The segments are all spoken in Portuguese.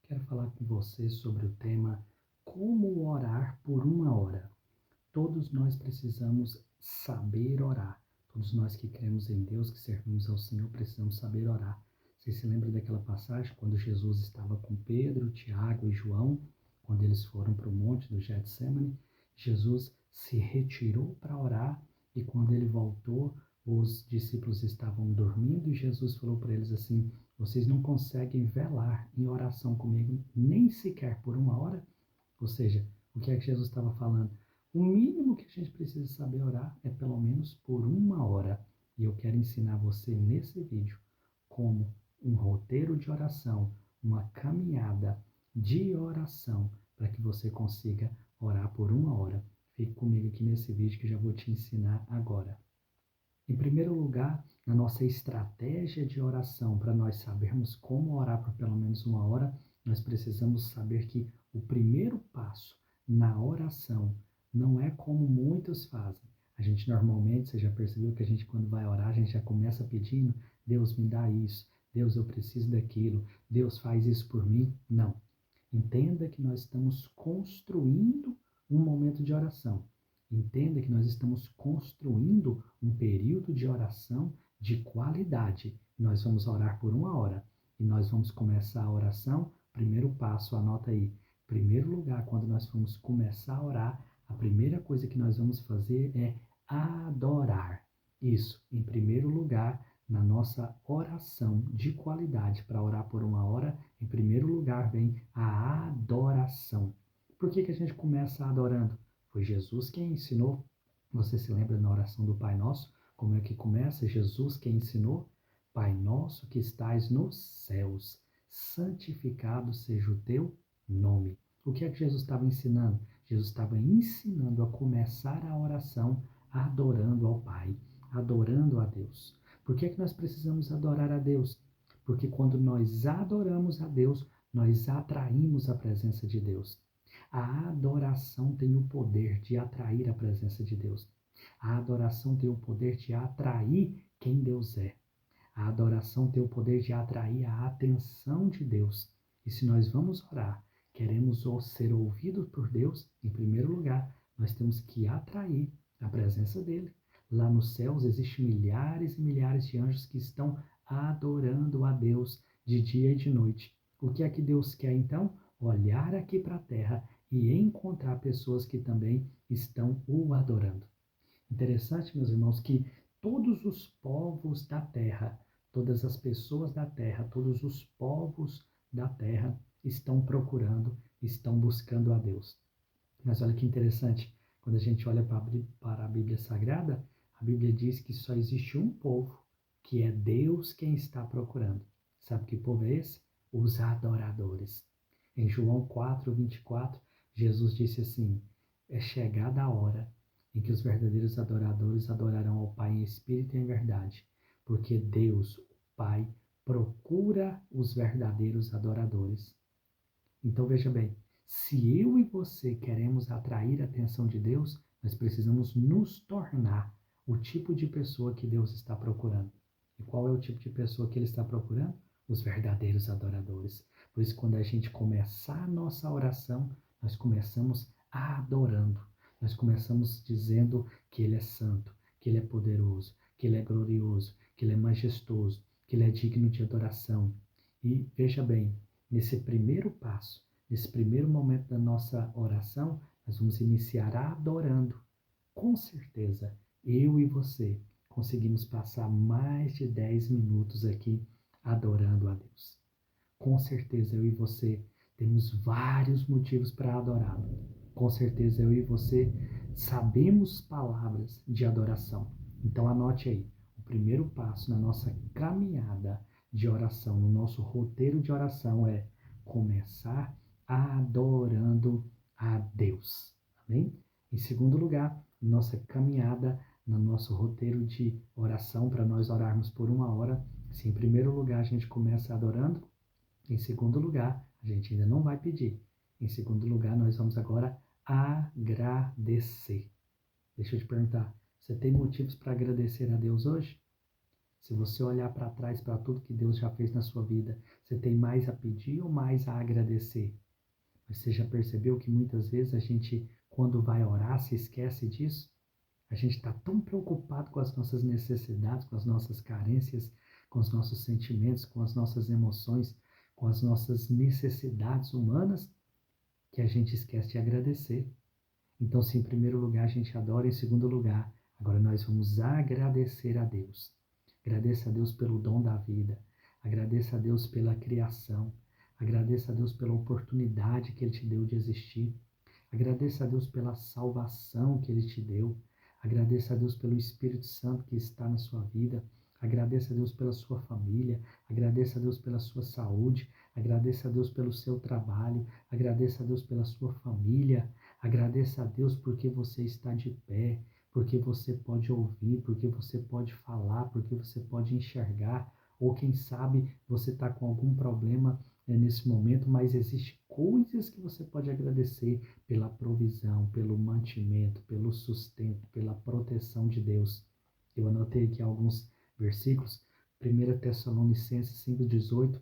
Quero falar com você sobre o tema como orar por uma hora. Todos nós precisamos saber orar. Todos nós que cremos em Deus, que servimos ao Senhor, precisamos saber orar. Você se lembra daquela passagem quando Jesus estava com Pedro, Tiago e João, quando eles foram para o monte do Getsemane? Jesus se retirou para orar e quando ele voltou, os discípulos estavam dormindo e Jesus falou para eles assim: vocês não conseguem velar em oração comigo nem sequer por uma hora? Ou seja, o que é que Jesus estava falando? O mínimo que a gente precisa saber orar é pelo menos por uma hora. E eu quero ensinar você nesse vídeo como um roteiro de oração, uma caminhada de oração para que você consiga orar por uma hora. Fique comigo aqui nesse vídeo que eu já vou te ensinar agora. Em primeiro lugar, na nossa estratégia de oração, para nós sabermos como orar por pelo menos uma hora, nós precisamos saber que o primeiro passo na oração não é como muitos fazem. A gente normalmente, você já percebeu que a gente quando vai orar, a gente já começa pedindo: Deus me dá isso, Deus eu preciso daquilo, Deus faz isso por mim. Não. Entenda que nós estamos construindo um momento de oração. Entenda que nós estamos construindo um período de oração de qualidade. Nós vamos orar por uma hora e nós vamos começar a oração. Primeiro passo, anota aí. Primeiro lugar, quando nós vamos começar a orar, a primeira coisa que nós vamos fazer é adorar. Isso, em primeiro lugar, na nossa oração de qualidade para orar por uma hora, em primeiro lugar vem a adoração. Por que a gente começa adorando? Foi Jesus quem ensinou. Você se lembra na oração do Pai Nosso? Como é que começa? Jesus quem ensinou? Pai nosso que estais nos céus, santificado seja o teu nome. O que é que Jesus estava ensinando? Jesus estava ensinando a começar a oração adorando ao Pai, adorando a Deus. Por que é que nós precisamos adorar a Deus? Porque quando nós adoramos a Deus, nós atraímos a presença de Deus. A adoração tem o poder de atrair a presença de Deus. A adoração tem o poder de atrair quem Deus é. A adoração tem o poder de atrair a atenção de Deus. E se nós vamos orar, queremos ser ouvidos por Deus, em primeiro lugar, nós temos que atrair a presença dele. Lá nos céus existem milhares e milhares de anjos que estão adorando a Deus de dia e de noite. O que é que Deus quer então? Olhar aqui para a terra e encontrar pessoas que também estão o adorando. Interessante, meus irmãos, que todos os povos da terra, todas as pessoas da terra, todos os povos da terra estão procurando, estão buscando a Deus. Mas olha que interessante, quando a gente olha para a Bíblia Sagrada, a Bíblia diz que só existe um povo, que é Deus quem está procurando. Sabe que povo é esse? Os adoradores. Em João 4:24, Jesus disse assim: é chegada a hora em que os verdadeiros adoradores adorarão ao Pai em espírito e em verdade, porque Deus, o Pai, procura os verdadeiros adoradores. Então veja bem, se eu e você queremos atrair a atenção de Deus, nós precisamos nos tornar o tipo de pessoa que Deus está procurando. E qual é o tipo de pessoa que Ele está procurando? Os verdadeiros adoradores. Por isso, quando a gente começar a nossa oração, nós começamos adorando. Nós começamos dizendo que Ele é santo, que Ele é poderoso, que Ele é glorioso, que Ele é majestoso, que Ele é digno de adoração. E veja bem, nesse primeiro passo, nesse primeiro momento da nossa oração, nós vamos iniciar adorando. Com certeza, eu e você conseguimos passar mais de 10 minutos aqui adorando a Deus. Com certeza, eu e você temos vários motivos para adorá-lo. Com certeza, eu e você sabemos palavras de adoração. Então, anote aí. O primeiro passo na nossa caminhada de oração, no nosso roteiro de oração é começar adorando a Deus. Amém? Em segundo lugar, nossa caminhada no nosso roteiro de oração para nós orarmos por uma hora. Se em primeiro lugar a gente começa adorando, em segundo lugar, a gente ainda não vai pedir. Em segundo lugar, nós vamos agora agradecer. Deixa eu te perguntar, você tem motivos para agradecer a Deus hoje? Se você olhar para trás, para tudo que Deus já fez na sua vida, você tem mais a pedir ou mais a agradecer? Você já percebeu que muitas vezes a gente, quando vai orar, se esquece disso? A gente está tão preocupado com as nossas necessidades, com as nossas carências, com os nossos sentimentos, com as nossas emoções, com as nossas necessidades humanas, que a gente esquece de agradecer. Então, se em primeiro lugar a gente adora, em segundo lugar, agora nós vamos agradecer a Deus. Agradeça a Deus pelo dom da vida. Agradeça a Deus pela criação. Agradeça a Deus pela oportunidade que Ele te deu de existir. Agradeça a Deus pela salvação que Ele te deu. Agradeça a Deus pelo Espírito Santo que está na sua vida. Agradeça a Deus pela sua família. Agradeça a Deus pela sua saúde. Agradeça a Deus pelo seu trabalho. Agradeça a Deus pela sua família. Agradeça a Deus porque você está de pé, porque você pode ouvir, porque você pode falar, porque você pode enxergar. Ou quem sabe você está com algum problema nesse momento, mas existem coisas que você pode agradecer pela provisão, pelo mantimento, pelo sustento, pela proteção de Deus. Eu anotei aqui alguns versículos. 1 Tessalonicenses 5,18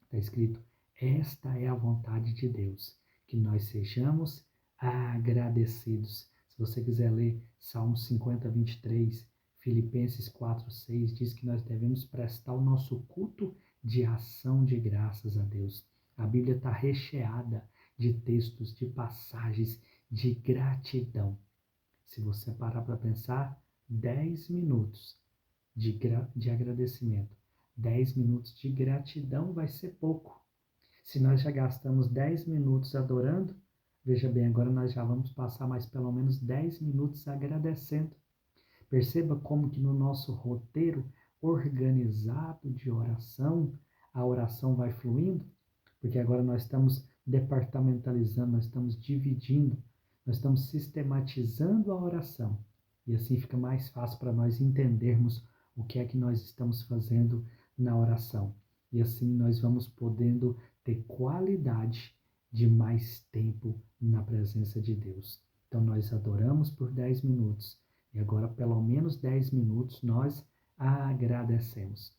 está escrito: esta é a vontade de Deus, que nós sejamos agradecidos. Se você quiser ler Salmo 50, 23, Filipenses 4, 6, diz que nós devemos prestar o nosso culto de ação de graças a Deus. A Bíblia está recheada de textos, de passagens de gratidão. Se você parar para pensar, 10 minutos de agradecimento, 10 minutos de gratidão vai ser pouco. Se nós já gastamos 10 minutos adorando, veja bem, agora nós já vamos passar mais pelo menos 10 minutos agradecendo. Perceba como que no nosso roteiro organizado de oração, a oração vai fluindo, porque agora nós estamos departamentalizando, nós estamos dividindo, nós estamos sistematizando a oração. E assim fica mais fácil para nós entendermos o que é que nós estamos fazendo na oração. E assim nós vamos podendo ter qualidade de mais tempo na presença de Deus. Então nós adoramos por 10 minutos e agora pelo menos 10 minutos nós agradecemos.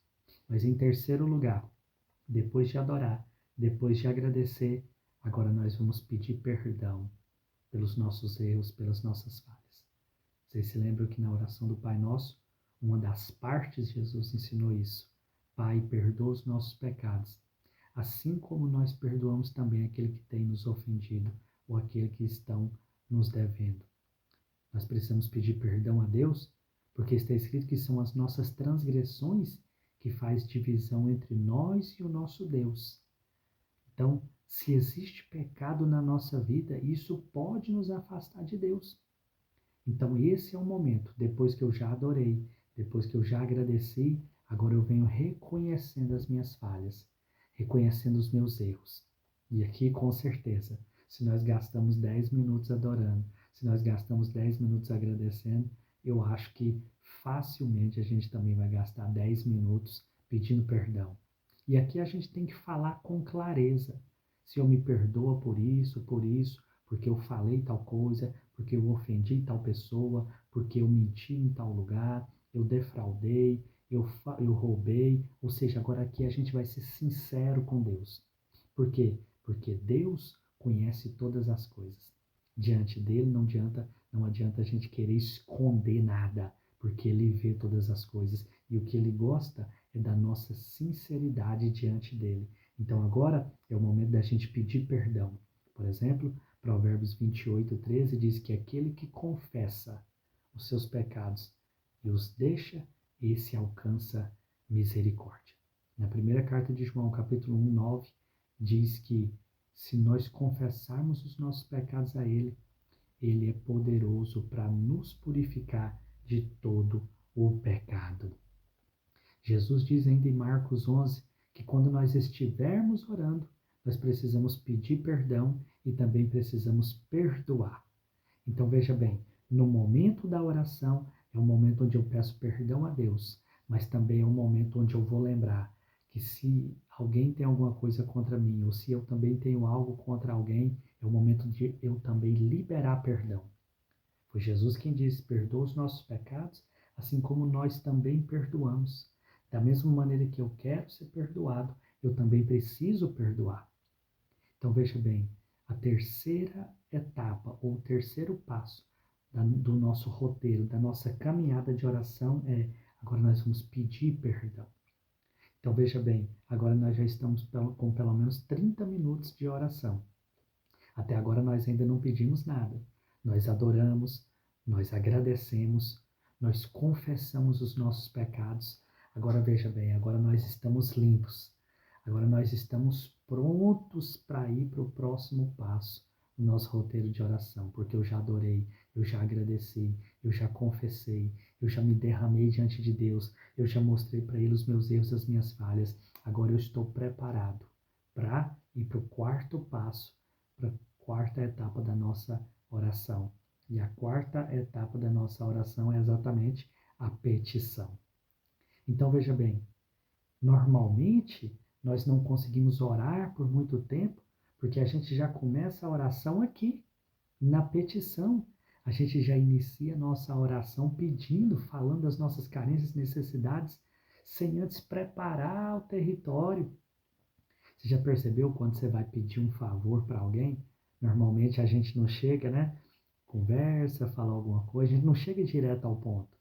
Mas em terceiro lugar, depois de adorar, depois de agradecer, agora nós vamos pedir perdão pelos nossos erros, pelas nossas falhas. Vocês se lembram que na oração do Pai Nosso, uma das partes Jesus ensinou isso. Pai, perdoa os nossos pecados, assim como nós perdoamos também aquele que tem nos ofendido ou aquele que estão nos devendo. Nós precisamos pedir perdão a Deus, porque está escrito que são as nossas transgressões que faz divisão entre nós e o nosso Deus. Então, se existe pecado na nossa vida, isso pode nos afastar de Deus. Então, esse é o momento, depois que eu já adorei, depois que eu já agradeci, agora eu venho reconhecendo as minhas falhas, reconhecendo os meus erros. E aqui, com certeza, se nós gastamos 10 minutos adorando, se nós gastamos 10 minutos agradecendo, eu acho que facilmente a gente também vai gastar 10 minutos pedindo perdão. E aqui a gente tem que falar com clareza. Se eu me perdoa por isso, porque eu falei tal coisa, porque eu ofendi tal pessoa, porque eu menti em tal lugar, eu defraudei, eu roubei. Ou seja, agora aqui a gente vai ser sincero com Deus. Por quê? Porque Deus conhece todas as coisas. Diante dele não adianta a gente querer esconder nada, porque ele vê todas as coisas. E o que ele gosta é da nossa sinceridade diante dele. Então agora é o momento da gente pedir perdão. Por exemplo, Provérbios 28, 13 diz que aquele que confessa os seus pecados e os deixa, esse alcança misericórdia. Na primeira carta de João, capítulo 1, 9, diz que se nós confessarmos os nossos pecados a Ele, Ele é poderoso para nos purificar de todo o pecado. Jesus diz ainda em Marcos 11 que quando nós estivermos orando, nós precisamos pedir perdão e também precisamos perdoar. Então veja bem, no momento da oração é o momento onde eu peço perdão a Deus, mas também é um momento onde eu vou lembrar que se alguém tem alguma coisa contra mim ou se eu também tenho algo contra alguém, é o momento de eu também liberar perdão. Foi Jesus quem disse: perdoa os nossos pecados, assim como nós também perdoamos. Da mesma maneira que eu quero ser perdoado, eu também preciso perdoar. Então veja bem, a terceira etapa, ou o terceiro passo do nosso roteiro, da nossa caminhada de oração é, agora nós vamos pedir perdão. Então veja bem, agora nós já estamos com pelo menos 30 minutos de oração. Até agora nós ainda não pedimos nada. Nós adoramos, nós agradecemos, nós confessamos os nossos pecados. Agora veja bem, agora nós estamos limpos. Agora nós estamos prontos para ir para o próximo passo no nosso roteiro de oração, porque eu já adorei, eu já agradeci, eu já confessei, eu já me derramei diante de Deus, eu já mostrei para Ele os meus erros, as minhas falhas. Agora eu estou preparado para ir para o quarto passo, para a quarta etapa da nossa oração. E a quarta etapa da nossa oração é exatamente a petição. Então veja bem, normalmente nós não conseguimos orar por muito tempo, porque a gente já começa a oração aqui, na petição. A gente já inicia a nossa oração pedindo, falando das nossas carências e necessidades, sem antes preparar o território. Você já percebeu quando você vai pedir um favor para alguém? Normalmente a gente não chega, né? Conversa, fala alguma coisa, a gente não chega direto ao ponto.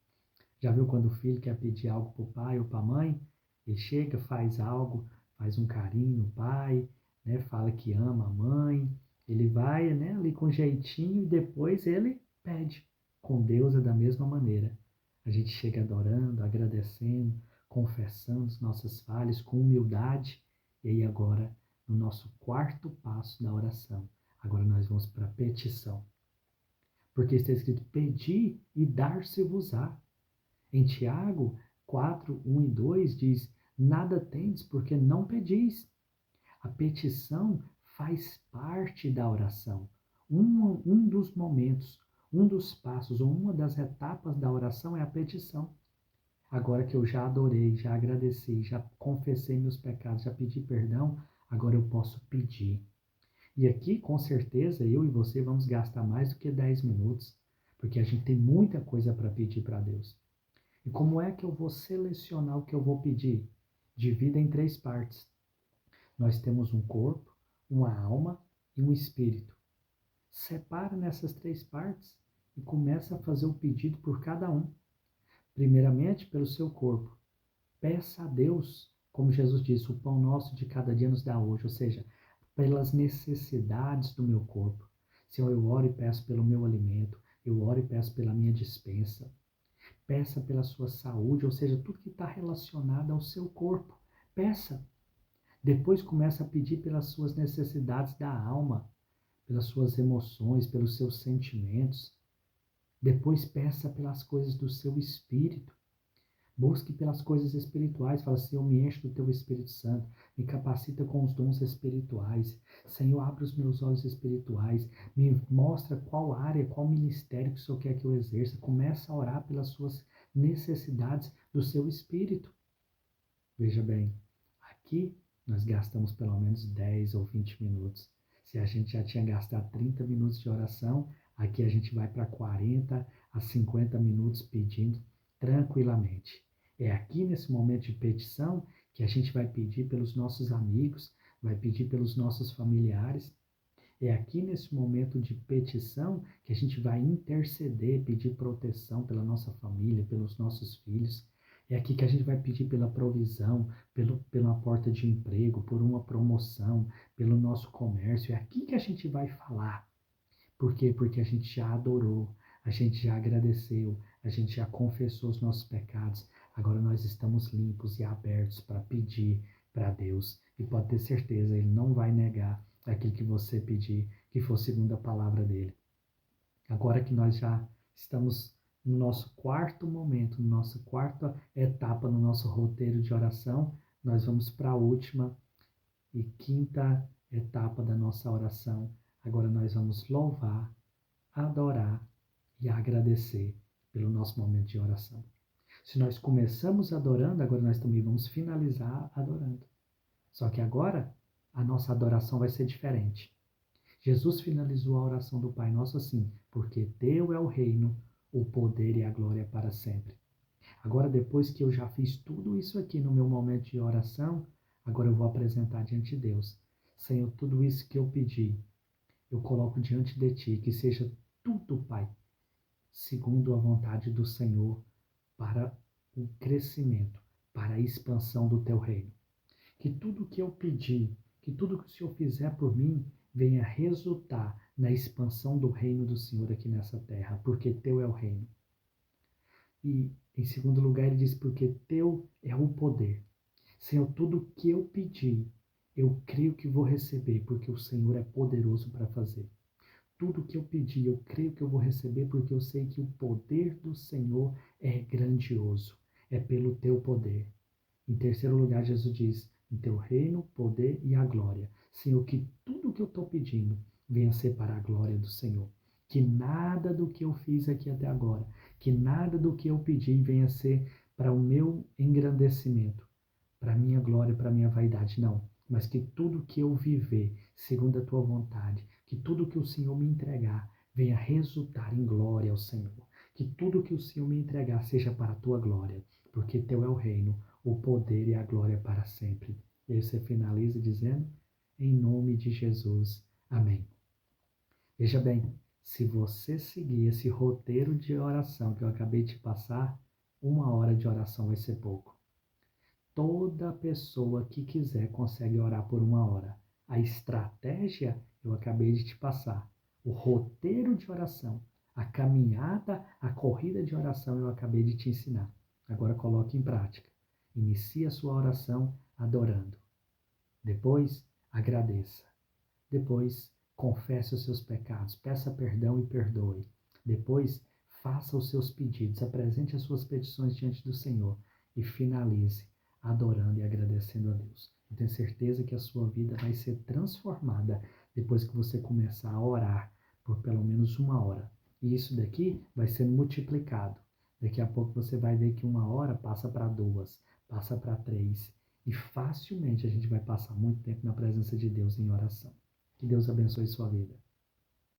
Já viu quando o filho quer pedir algo para o pai ou para a mãe? Ele chega, faz algo, faz um carinho no pai, né? Fala que ama a mãe. Ele vai, né, ali com jeitinho e depois ele pede. Com Deus é da mesma maneira. A gente chega adorando, agradecendo, confessando as nossas falhas com humildade. E aí agora, no nosso quarto passo da oração, agora nós vamos para a petição. Porque está escrito, pedi e dar-se-vos-á. Em Tiago 4, 1 e 2 diz, nada tendes porque não pedis. A petição faz parte da oração. Um dos momentos, um dos passos, ou uma das etapas da oração é a petição. Agora que eu já adorei, já agradeci, já confessei meus pecados, já pedi perdão, agora eu posso pedir. E aqui, com certeza, eu e você vamos gastar mais do que 10 minutos, porque a gente tem muita coisa para pedir para Deus. E como é que eu vou selecionar o que eu vou pedir? Divida em 3 partes. Nós temos um corpo, uma alma e um espírito. Separa nessas 3 partes e começa a fazer o pedido por cada um. Primeiramente, pelo seu corpo. Peça a Deus, como Jesus disse, o pão nosso de cada dia nos dá hoje, ou seja, pelas necessidades do meu corpo. Senhor, eu oro e peço pelo meu alimento, eu oro e peço pela minha despensa. Peça pela sua saúde, ou seja, tudo que está relacionado ao seu corpo. Peça. Depois começa a pedir pelas suas necessidades da alma, pelas suas emoções, pelos seus sentimentos. Depois peça pelas coisas do seu espírito. Busque pelas coisas espirituais. Fala, Senhor, me enche do teu Espírito Santo. Me capacita com os dons espirituais. Senhor, abre os meus olhos espirituais. Me mostra qual área, qual ministério que o Senhor quer que eu exerça. Começa a orar pelas suas necessidades do seu espírito. Veja bem, aqui nós gastamos pelo menos 10 ou 20 minutos. Se a gente já tinha gastado 30 minutos de oração, aqui a gente vai para 40 a 50 minutos pedindo tranquilamente. É aqui nesse momento de petição que a gente vai pedir pelos nossos amigos, vai pedir pelos nossos familiares. É aqui nesse momento de petição que a gente vai interceder, pedir proteção pela nossa família, pelos nossos filhos. É aqui que a gente vai pedir pela provisão, pela porta de emprego, por uma promoção, pelo nosso comércio. É aqui que a gente vai falar. Por quê? Porque a gente já adorou, a gente já agradeceu, a gente já confessou os nossos pecados. Agora nós estamos limpos e abertos para pedir para Deus. E pode ter certeza, Ele não vai negar aquilo que você pedir, que for segundo a palavra dEle. Agora que nós já estamos no nosso quarto momento, na nossa quarta etapa no nosso roteiro de oração, nós vamos para a última e quinta etapa da nossa oração. Agora nós vamos louvar, adorar e agradecer pelo nosso momento de oração. Se nós começamos adorando, agora nós também vamos finalizar adorando. Só que agora a nossa adoração vai ser diferente. Jesus finalizou a oração do Pai Nosso assim, porque teu é o reino, o poder e a glória para sempre. Agora, depois que eu já fiz tudo isso aqui no meu momento de oração, agora eu vou apresentar diante de Deus. Senhor, tudo isso que eu pedi, eu coloco diante de Ti, que seja tudo, Pai, segundo a vontade do Senhor, para o crescimento, para a expansão do Teu reino. Que tudo que eu pedi, que tudo que o Senhor fizer por mim, venha resultar na expansão do reino do Senhor aqui nessa terra, porque Teu é o reino. E, em segundo lugar, ele diz, porque Teu é o poder. Senhor, tudo que eu pedi, eu creio que vou receber, porque o Senhor é poderoso para fazer. Tudo que eu pedi, eu creio que eu vou receber, porque eu sei que o poder do Senhor é grandioso. É pelo Teu poder. Em terceiro lugar, Jesus diz, em Teu reino, poder e a glória. Senhor, que tudo que eu estou pedindo venha ser para a glória do Senhor. Que nada do que eu fiz aqui até agora, que nada do que eu pedi venha ser para o meu engrandecimento, para a minha glória, para a minha vaidade, não. Mas que tudo que eu viver, segundo a Tua vontade, que tudo que o Senhor me entregar, venha resultar em glória ao Senhor. Que tudo que o Senhor me entregar seja para a Tua glória, porque Teu é o reino, o poder e a glória para sempre. E aí você finaliza dizendo, em nome de Jesus. Amém. Veja bem, se você seguir esse roteiro de oração que eu acabei de passar, 1 hora de oração vai ser pouco. Toda pessoa que quiser consegue orar por 1 hora. A estratégia eu acabei de te passar. O roteiro de oração, a caminhada, a corrida de oração eu acabei de te ensinar. Agora coloque em prática. Inicie a sua oração adorando. Depois, agradeça. Depois, confesse os seus pecados, peça perdão e perdoe. Depois, faça os seus pedidos, apresente as suas petições diante do Senhor e finalize adorando e agradecendo a Deus. Eu tenho certeza que a sua vida vai ser transformada depois que você começar a orar por pelo menos 1 hora. E isso daqui vai sendo multiplicado. Daqui a pouco você vai ver que 1 hora passa para 2, passa para 3. E facilmente a gente vai passar muito tempo na presença de Deus em oração. Que Deus abençoe sua vida.